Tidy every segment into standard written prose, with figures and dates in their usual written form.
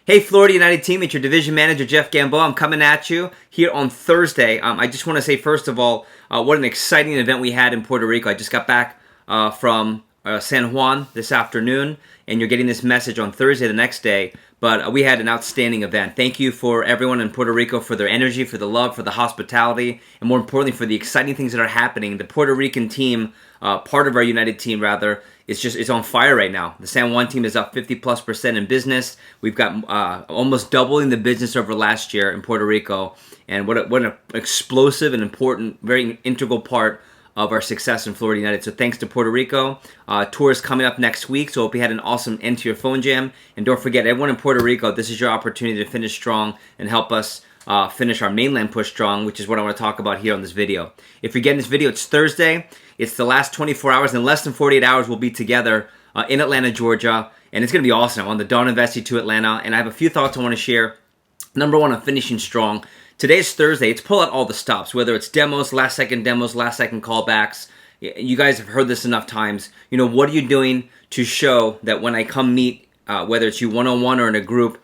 Hey, Florida United team, it's your division manager, Jeff Gamboa. I'm coming at you here on Thursday. I just want to say, first of all, what an exciting event we had in Puerto Rico. I just got back from San Juan this afternoon, and you're getting this message on Thursday, the next day. But we had an outstanding event. Thank you for everyone in Puerto Rico for their energy, for the love, for the hospitality, and more importantly, for the exciting things that are happening. The Puerto Rican team, part of our United team rather, it's on fire right now. The San Juan team is up 50+% in business. We've got almost doubling the business over last year in Puerto Rico. And what an explosive and important, very integral part of our success in Florida United. So thanks to Puerto Rico. Tour is coming up next week, so hope you had an awesome end to your phone jam. And don't forget, everyone in Puerto Rico, this is your opportunity to finish strong and help us finish our mainland push strong, which is what I want to talk about here on this video. If you're getting this video, it's Thursday. It's the last 24 hours. In less than 48 hours, we'll be together in Atlanta, Georgia. And it's going to be awesome on the dawn of SC2 Atlanta. And I have a few thoughts I want to share. Number one, on finishing strong. Today's Thursday. It's pull out all the stops, whether it's demos, last second callbacks. You guys have heard this enough times. You know, what are you doing to show that when I come meet, whether it's you one-on-one or in a group,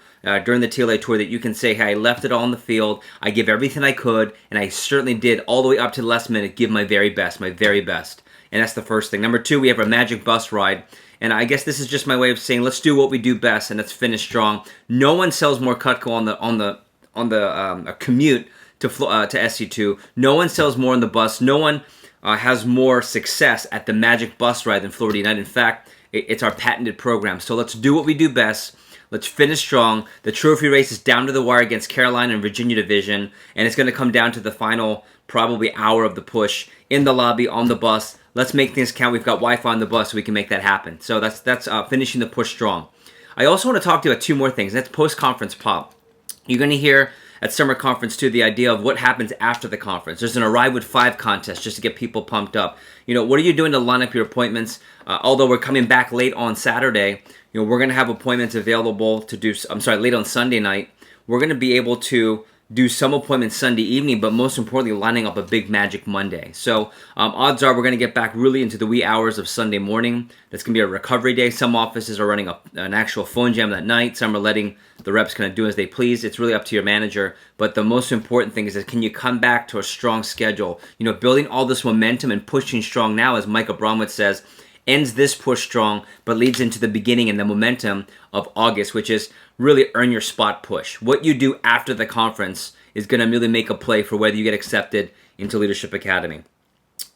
during the TLA tour, that you can say, hey, I left it all on the field, I give everything I could, and I certainly did all the way up to the last minute, give my very best. And that's the first thing. Number two, we have our magic bus ride. And I guess this is just my way of saying, let's do what we do best, and let's finish strong. No one sells more Cutco on the commute to SC2. No one sells more on the bus. No one has more success at the magic bus ride than Florida United. In fact, it's our patented program. So let's do what we do best. Let's finish strong. The trophy race is down to the wire against Carolina and Virginia Division, and it's going to come down to the final probably hour of the push in the lobby, on the bus. Let's make things count. We've got Wi-Fi on the bus, so we can make that happen. So that's finishing the push strong. I also want to talk to you about two more things. That's post-conference pop. You're going to hear at Summer Conference too the idea of what happens after the conference. There's an Arrive with 5 contest just to get people pumped up. You know, what are you doing to line up your appointments? Although we're coming back late on Saturday, you know, we're going to have appointments available to do, late on Sunday night. We're going to be able to do some appointments Sunday evening, but most importantly, lining up a big Magic Monday. So odds are we're going to get back really into the wee hours of Sunday morning. That's going to be a recovery day. Some offices are running an actual phone jam that night. Some are letting the reps kind of do as they please. It's really up to your manager. But the most important thing is that can you come back to a strong schedule? You know, building all this momentum and pushing strong now, as Mike Abramowitz says, ends this push strong, but leads into the beginning and the momentum of August, which is really earn your spot push. What you do after the conference is going to really make a play for whether you get accepted into Leadership Academy.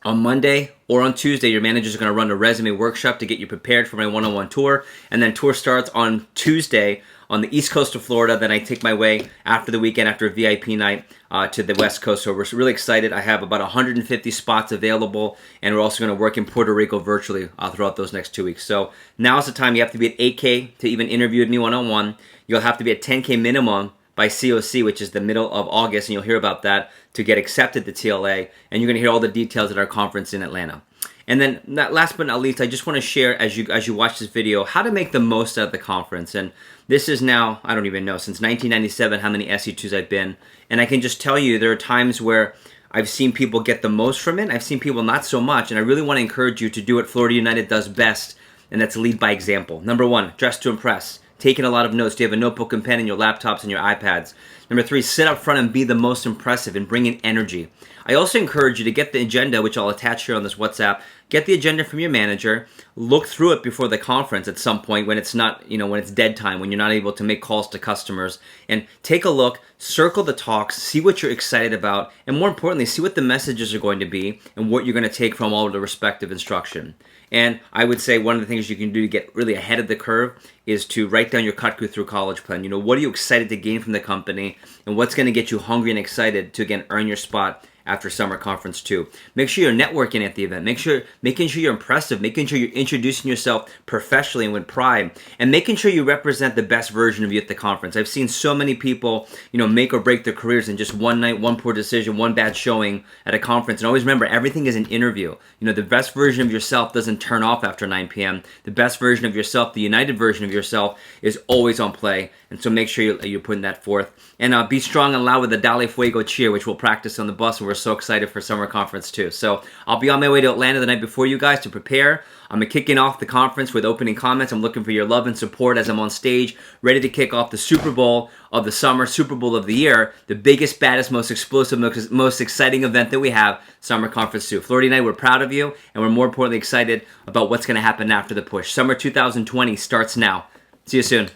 On Monday or on Tuesday, your manager is going to run a resume workshop to get you prepared for my one-on-one tour, and then tour starts on Tuesday on the East Coast of Florida. Then I take my way after the weekend, after a VIP night, to the West Coast. So we're really excited. I have about 150 spots available, and we're also going to work in Puerto Rico virtually throughout those next 2 weeks. So now's the time. You have to be at 8K to even interview with me one-on-one. You'll have to be at 10K minimum by COC, which is the middle of August, and you'll hear about that to get accepted to TLA, and you're going to hear all the details at our conference in Atlanta. And then, last but not least, I just want to share, as you watch this video, how to make the most out of the conference. And this is now, I don't even know, since 1997, how many SC2s I've been. And I can just tell you, there are times where I've seen people get the most from it. I've seen people not so much. And I really want to encourage you to do what Florida United does best, and that's lead by example. Number one, dress to impress. Taking a lot of notes. Do you have a notebook and pen in your laptops and your iPads? Number three, sit up front and be the most impressive and bring in energy. I also encourage you to get the agenda, which I'll attach here on this WhatsApp. Get the agenda from your manager. Look through it before the conference at some point when it's not, when it's dead time, when you're not able to make calls to customers. And take a look, circle the talks, see what you're excited about, and more importantly, see what the messages are going to be and what you're going to take from all of the respective instruction. And I would say one of the things you can do to get really ahead of the curve is to write down your Cutco through college plan. What are you excited to gain from the company, and what's going to get you hungry and excited to, again, earn your spot after Summer Conference 2. Make sure you're networking at the event. Making sure you're impressive, making sure you're introducing yourself professionally and with pride, and making sure you represent the best version of you at the conference. I've seen so many people, make or break their careers in just one night, one poor decision, one bad showing at a conference. And always remember, everything is an interview. The best version of yourself doesn't turn off after 9 p.m. The best version of yourself, the united version of yourself, is always on play. And so make sure you're putting that forth. And be strong and loud with the Dale Fuego cheer, which we'll practice on the bus, and we're so excited for summer conference too. So I'll be on my way to Atlanta the night before you guys to prepare. I'm kicking off the conference with opening comments. I'm looking for your love and support as I'm on stage, ready to kick off the Super Bowl of the summer, Super Bowl of the year, the biggest, baddest, most explosive, most exciting event that we have, Summer Conference 2. Florida Unite, we're proud of you, and we're more importantly excited about what's going to happen after the push. Summer 2020 starts now. See you soon.